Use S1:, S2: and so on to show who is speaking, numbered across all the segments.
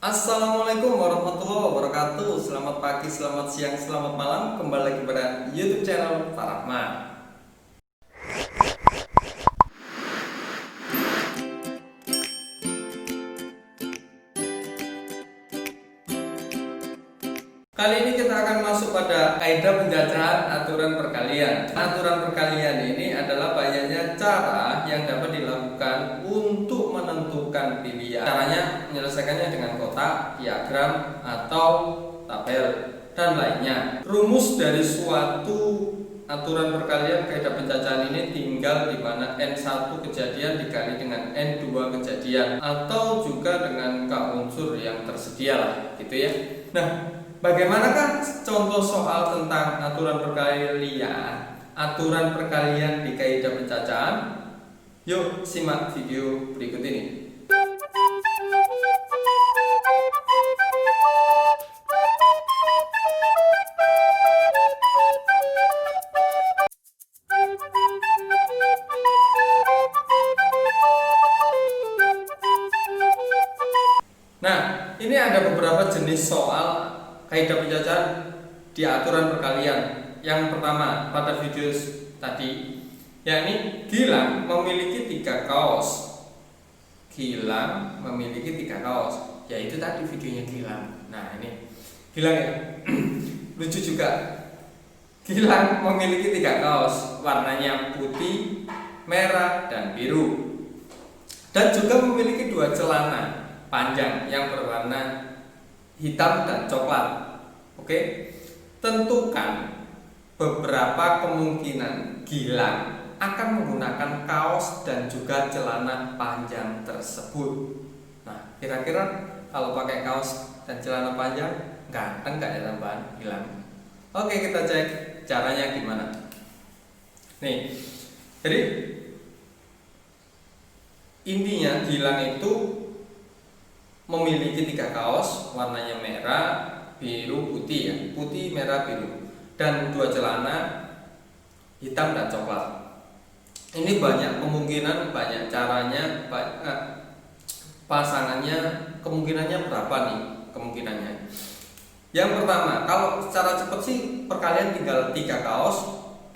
S1: Assalamualaikum warahmatullahi wabarakatuh. Selamat pagi, selamat siang, selamat malam. Kembali lagi pada YouTube channel Pak Rahman. Kali ini kita akan masuk pada kaidah penjajahan aturan perkalian. Aturan perkalian ini adalah banyaknya cara yang dapat dilakukan untuk menentukan pilihan. Caranya menyelesaikannya dengan kotak, diagram, atau tabel, dan lainnya. Rumus dari suatu aturan perkalian kaidah penjajahan ini tinggal di mana N1 kejadian dikali dengan N2 kejadian, atau juga dengan K unsur yang tersedia lah, gitu ya. Nah, bagaimanakah contoh soal tentang aturan perkalian? Aturan perkalian di kaidah pencacahan? Yuk simak video berikut ini. Nah, ini ada beberapa jenis soal kaidah pencacahan di aturan perkalian. Yang pertama pada video tadi, yakni Gilang memiliki 3 kaos. Gilang memiliki 3 kaos, yaitu tadi videonya Gilang. Nah, ini Gilang ya. Lucu juga. Gilang memiliki 3 kaos, warnanya putih, merah, dan biru. Dan juga memiliki 2 celana panjang yang berwarna hitam dan coklat. Oke, tentukan beberapa kemungkinan Gilang akan menggunakan kaos dan juga celana panjang tersebut. Nah, kira-kira kalau pakai kaos dan celana panjang ganteng gak ya tambahan Gilang? Oke, kita cek caranya gimana. Nih, jadi intinya Gilang itu memiliki 3 kaos, warnanya merah, biru, putih ya, putih, merah, biru, dan 2 celana hitam dan coklat. Ini banyak kemungkinan, banyak caranya, pasangannya, kemungkinannya berapa nih kemungkinannya? Yang pertama, kalau secara cepat sih perkalian tinggal 3 kaos,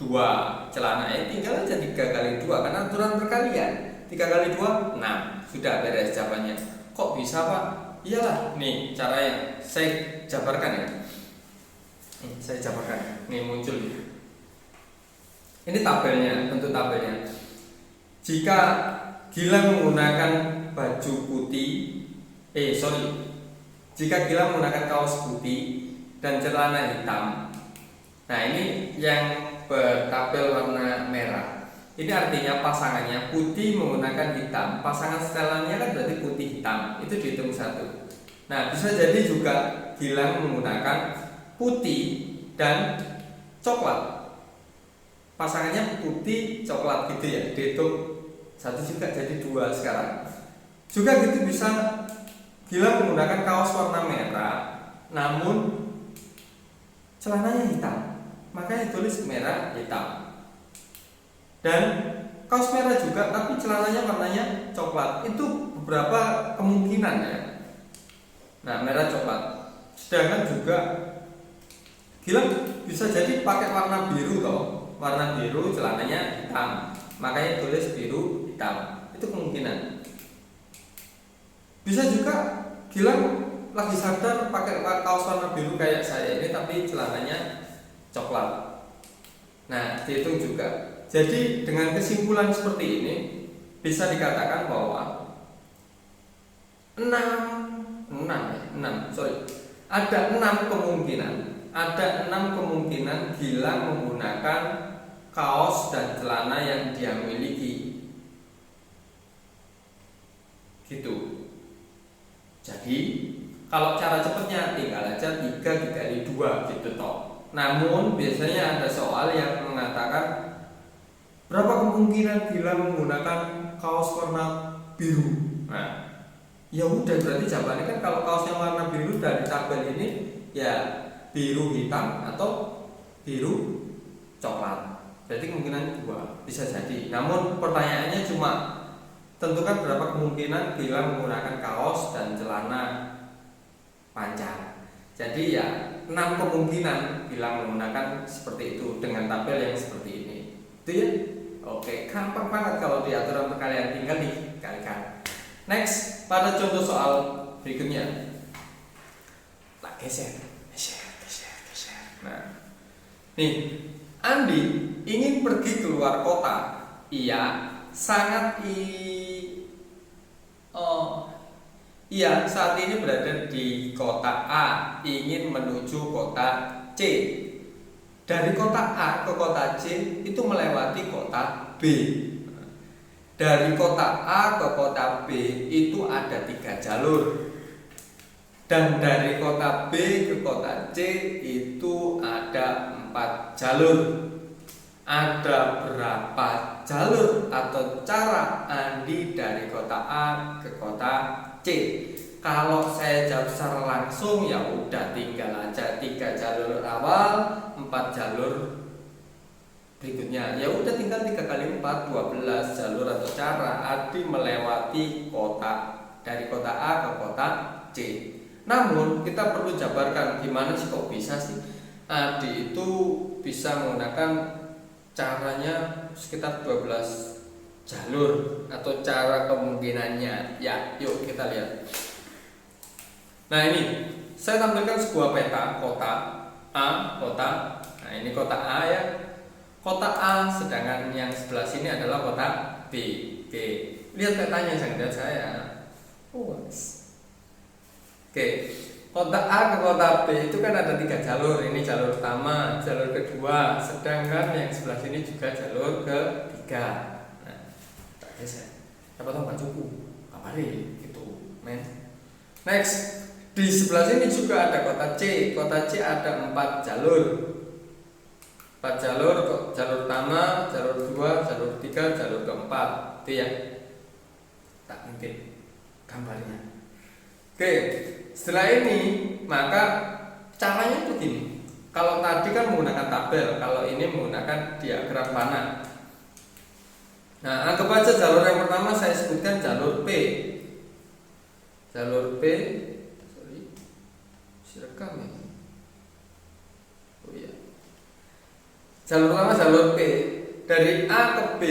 S1: 2 celana, tinggal aja 3 kali 2 karena aturan perkalian 3 kali 2, 6, sudah beres jawabannya. Kok bisa Pak? Iyalah, nih caranya saya jabarkan ya. Saya jabarkan. Nih muncul nih. Ini tabelnya, bentuk tabelnya. Jika Gilang menggunakan baju putih, jika Gilang menggunakan kaos putih dan celana hitam. Nah, ini yang bertabel warna merah. Ini artinya pasangannya putih menggunakan hitam. Pasangan setelannya kan berarti putih hitam. Itu dihitung 1. Nah, bisa jadi juga Gilang menggunakan putih dan coklat. Pasangannya putih coklat gitu ya. Dihitung 1 juga jadi 2 sekarang. Juga gitu bisa Gilang menggunakan kaos warna merah namun celananya hitam. Makanya tulis merah hitam. Dan kaos merah juga tapi celananya warnanya coklat. Itu beberapa kemungkinan ya. Nah, merah coklat. Sedangkan juga Gilang bisa jadi pakai warna biru toh. Warna biru celananya hitam. Makanya tulis biru hitam. Itu kemungkinan. Bisa juga Gilang lagi sadar pakai kaos warna biru kayak saya ini tapi celananya coklat. Nah, dihitung juga. Jadi dengan kesimpulan seperti ini bisa dikatakan bahwa 6 ada 6 kemungkinan. Ada 6 kemungkinan Gilang menggunakan kaos dan celana yang dia miliki. Gitu. Jadi kalau cara cepatnya tinggal aja 3 dikali 2 gitu toh. Namun biasanya ada soal yang mengatakan berapa kemungkinan Gilang menggunakan kaos warna biru? Nah, ya udah berarti jawabannya kan kalau kaos yang warna biru dari tabel ini ya biru hitam atau biru coklat. Berarti kemungkinan 2 bisa jadi. Namun pertanyaannya cuma tentukan berapa kemungkinan Gilang menggunakan kaos dan celana panjang. Jadi ya 6 kemungkinan bila menggunakan seperti itu dengan tabel yang seperti ini. Itu ya. Oke, gampang banget kalau diatur sama kalian, tinggal dikalikan. Next, pada contoh soal berikutnya. Tak geser. Nah, nih, Andi ingin pergi keluar kota. Ia saat ini berada di kota A, ingin menuju kota C. Dari kota A ke kota C itu melewati kota B. Dari kota A ke kota B itu ada 3 jalur. Dan dari kota B ke kota C itu ada 4 jalur. Ada berapa jalur atau cara Andi dari kota A ke kota C? Kalau saya jawab secara langsung ya udah tinggal aja 3 jalur awal, 4 jalur berikutnya. Ya udah tinggal 3 kali 4, 12 jalur atau cara Andi melewati kota dari kota A ke kota C. Namun kita perlu jabarkan gimana sih kok bisa sih Andi itu bisa menggunakan caranya sekitar 12 jalur atau cara kemungkinannya. Ya, yuk kita lihat. Nah, ini saya tampilkan sebuah peta kota A, kota. Nah, ini kota A ya. Kota A, sedangkan yang sebelah sini adalah kota B. Oke, lihat petanya, jangan lihat saya. Oke, kota A ke kota B itu kan ada 3 jalur. Ini jalur pertama, jalur kedua, sedangkan yang sebelah sini juga jalur ketiga. Nah, tak geser. Dapat tahu bajuku, kabarin gitu, men. Next, di sebelah sini juga ada kota C. Kota C ada 4 jalur. 4 jalur, jalur pertama, jalur kedua, jalur ketiga, jalur keempat. Itu ya. Tak mungkin gambarnya. Oke, setelah ini maka caranya begini. Kalau tadi kan menggunakan tabel, kalau ini menggunakan diagram panah. Nah, anggap aja jalur yang pertama saya sebutkan jalur P. Jalur P, sirekam ya. Oh iya. Jalur pertama jalur P. Dari A ke B,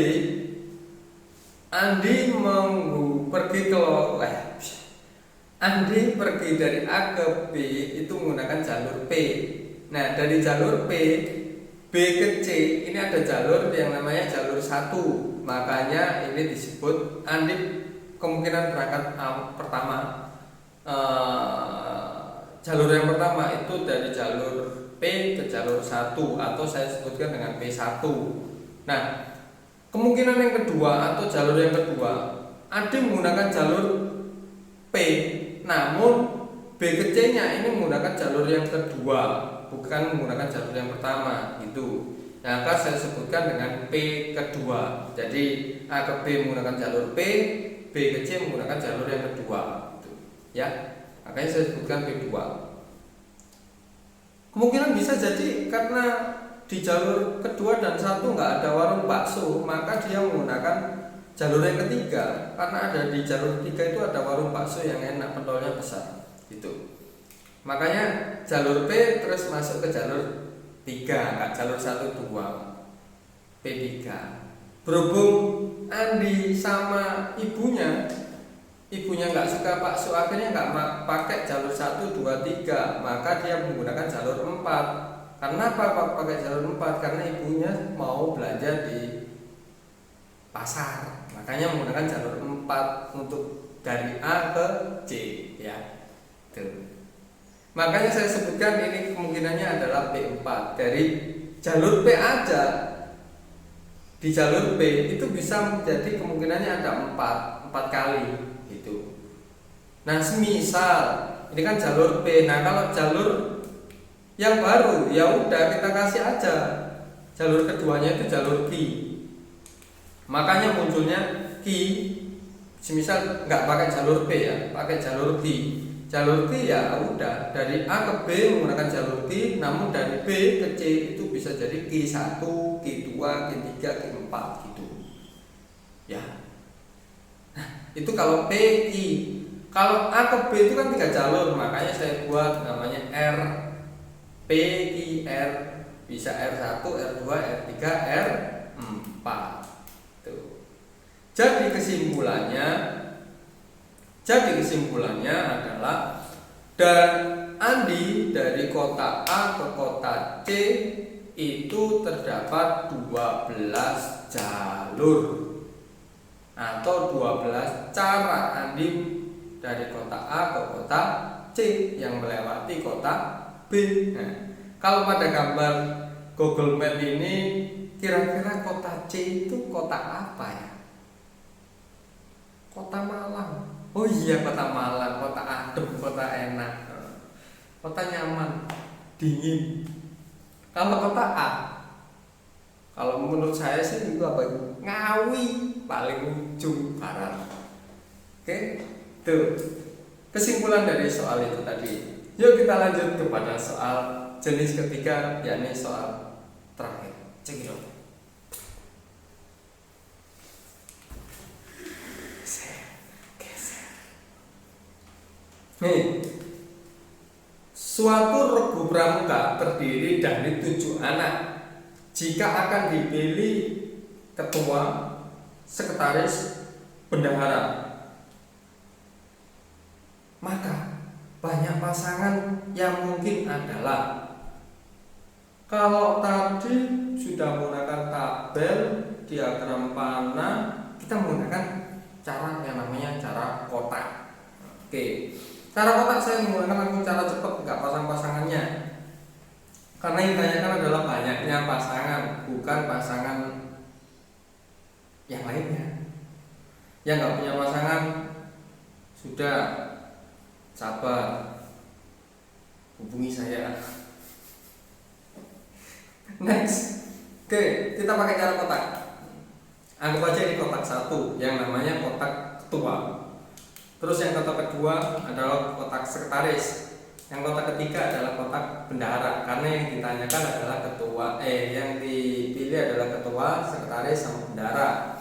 S1: Andi Andi pergi dari A ke B itu menggunakan jalur P. Nah, dari jalur B ke C ini ada jalur yang namanya jalur 1. Makanya ini disebut Andi kemungkinan berangkat pertama. Jalur yang pertama itu dari jalur P ke jalur 1 atau saya sebutkan dengan P1. Nah, kemungkinan yang kedua atau jalur yang kedua Andi menggunakan jalur P. Namun B ke C nya ini menggunakan jalur yang kedua, bukan menggunakan jalur yang pertama gitu. Nah, akan saya sebutkan dengan P kedua. Jadi A ke B menggunakan jalur P, B ke C menggunakan jalur yang kedua gitu. Ya, makanya saya sebutkan P2. Kemungkinan bisa jadi karena di jalur kedua dan 1 nggak ada warung bakso, maka dia menggunakan jalur yang ketiga, karena ada di jalur ketiga itu ada warung bakso yang enak, pentolnya besar gitu. Makanya jalur P terus masuk ke jalur 3, nggak jalur 1, 2, P3. Berhubung Andi sama ibunya nggak suka bakso, akhirnya nggak pakai jalur 1, 2, 3, maka dia menggunakan jalur 4. Karena apa pakai jalur 4? Karena ibunya mau belanja di pasar, makanya menggunakan jalur 4 untuk dari A ke C ya. Tuh. Makanya saya sebutkan ini kemungkinannya adalah P4. Dari jalur P aja di jalur B itu bisa menjadi kemungkinannya ada 4 kali gitu. Nah, semisal ini kan jalur P. Nah, kalau jalur yang baru ya udah kita kasih aja jalur keduanya itu jalur Q. Makanya munculnya Q. Semisal nggak pakai jalur P ya, pakai jalur Q. Jalur Q ya udah dari A ke B menggunakan jalur Q, namun dari B ke C itu bisa jadi Q1, Q2, Q3, Q4 gitu. Ya. Nah, itu kalau PI. Kalau A ke B itu kan 3 jalur, makanya saya buat namanya R P I R, bisa R1, R2, R3, R4. Tuh. Jadi kesimpulannya adalah dan Andi dari kota A ke kota C itu terdapat 12 jalur atau 12 cara Andi dari kota A ke kota C yang melewati kota B. Nah, kalau pada gambar Google Map ini kira-kira kota C itu kota apa ya? Kota Malang. Oh iya, kota Malang, kota adem, kota enak, kota nyaman, dingin. Kalau kota A, kalau menurut saya sih itu apa? Ngawi, paling ujung barat. Oke, tuh kesimpulan dari soal itu tadi. Yuk kita lanjut kepada soal jenis ketiga, yakni soal terakhir. Cekidot. Nih, suatu regu pramuka terdiri dari 7 anak. Jika akan dipilih ketua, sekretaris, bendahara, maka banyak pasangan yang mungkin adalah, kalau tadi sudah menggunakan tabel diagram panah, kita menggunakan cara yang namanya cara kotak. Oke. Cara kotak saya menggunakan langsung cara cepat, nggak pasang-pasangannya. Karena yang ditanyakan adalah banyaknya pasangan, bukan pasangan yang lainnya. Yang nggak punya pasangan sudah sabar, hubungi saya. Next, oke, kita pakai cara kotak. Anggap aja ini kotak 1 yang namanya kotak ketua. Terus yang kotak kedua adalah kotak sekretaris. Yang kotak ketiga adalah kotak bendahara. Karena yang ditanyakan adalah yang dipilih adalah ketua, sekretaris, sama bendahara.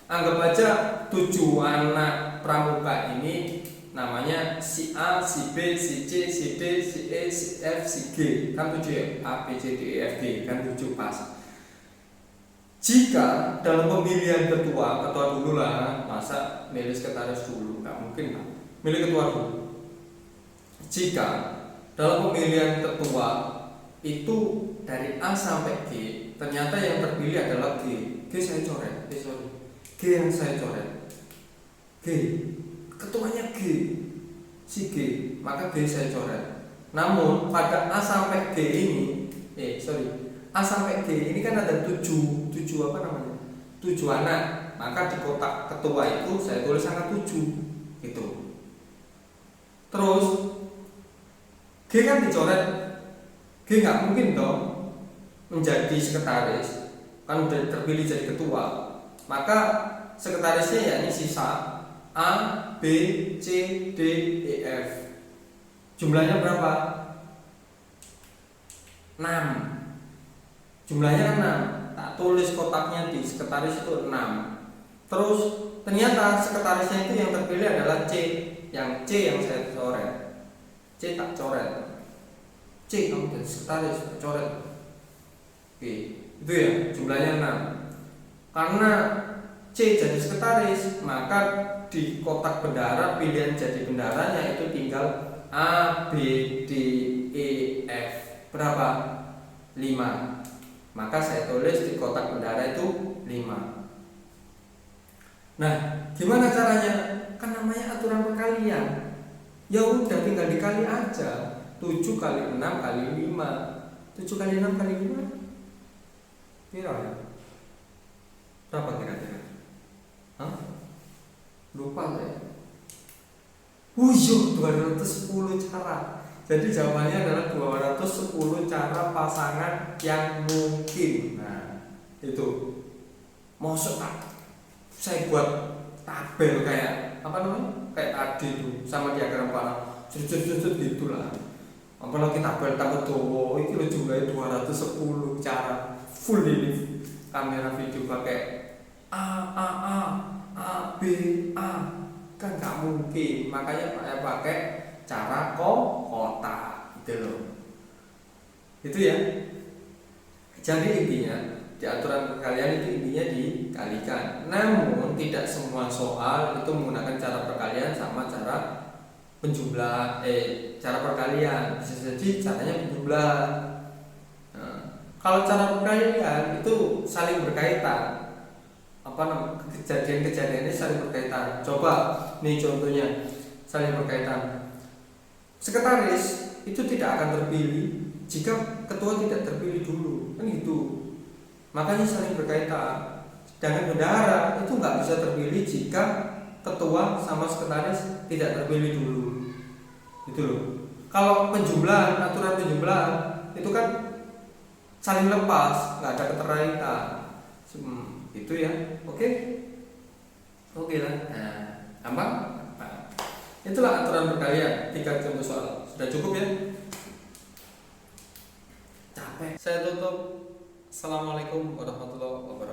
S1: Anggap aja 7 anak pramuka ini namanya si A, si B, si C, si D, si E, si F, si G. Kan 7 ya? A, B, C, D, E, F, G. Kan 7 pas. Jika dalam pemilihan ketua dulu lah, masa milih sekretaris dulu, nggak mungkin lah, milih ketua dulu. Jika dalam pemilihan ketua itu dari A sampai G, ternyata yang terpilih adalah G saya coret, G yang saya coret, G, ketuanya G, si G, maka G saya coret. Namun pada A sampai G ini, A sampai G ini kan ada 7 apa namanya? 7 anak. Maka di kotak ketua itu saya tulis angka 7 gitu. Terus G kan dicoret. G nggak mungkin dong menjadi sekretaris, kan udah terpilih jadi ketua. Maka sekretarisnya yakni sisa A, B, C, D, E, F. Jumlahnya berapa? 6. Jumlahnya 6. Tak tulis kotaknya di sekretaris itu 6. Terus ternyata sekretarisnya itu yang terpilih adalah C. Yang C yang saya coret. C tak coret. C kamu jadi sekretaris, tak coret. Oke, itu ya, jumlahnya 6. Karena C jadi sekretaris, maka di kotak bendahara pilihan jadi bendaharanya itu tinggal A, B, D, E, F. Berapa? 5. Maka saya tulis di kotak bendahara itu 5. Nah, gimana caranya? Kan namanya aturan perkalian. Ya udah tinggal dikali aja. 7 kali 6 kali 5. 7 kali 6 kali 5. Kira ya? Berapa kira-kira? Hah? Lupa saya. 210 cara. Jadi jawabannya adalah 210 cara pasangan yang mungkin. Nah, itu. Mau saya buat tabel kayak apa namanya? Kayak tadi itu sama diagram panah. Sudut gitulah. Apalagi tabel tambah dowo, ini jumlahnya 210 cara. Full ini kamera video pakai A B A kan nggak mungkin, makanya pakai cara kotak gitu loh. Itu ya. Jadi intinya di aturan perkalian itu intinya dikalikan. Namun tidak semua soal itu menggunakan cara perkalian sama cara cara perkalian. Bisa jadi caranya penjumlahan. Nah, kalau cara perkalian itu saling berkaitan. Kejadian-kejadian ini saling berkaitan. Coba nih contohnya saling berkaitan. Sekretaris itu tidak akan terpilih jika ketua tidak terpilih dulu, kan gitu. Makanya saling berkaitan. Sedangkan bendahara itu nggak bisa terpilih jika ketua sama sekretaris tidak terpilih dulu, gitu loh. Kalau penjumlahan, aturan penjumlahan itu kan saling lepas, nggak ada keterkaitan. Itu ya, oke lah. Nah, gampang. Itulah aturan perkalian 3 contoh soal. Sudah cukup ya? Capek. Saya tutup. Assalamualaikum warahmatullahi wabarakatuh.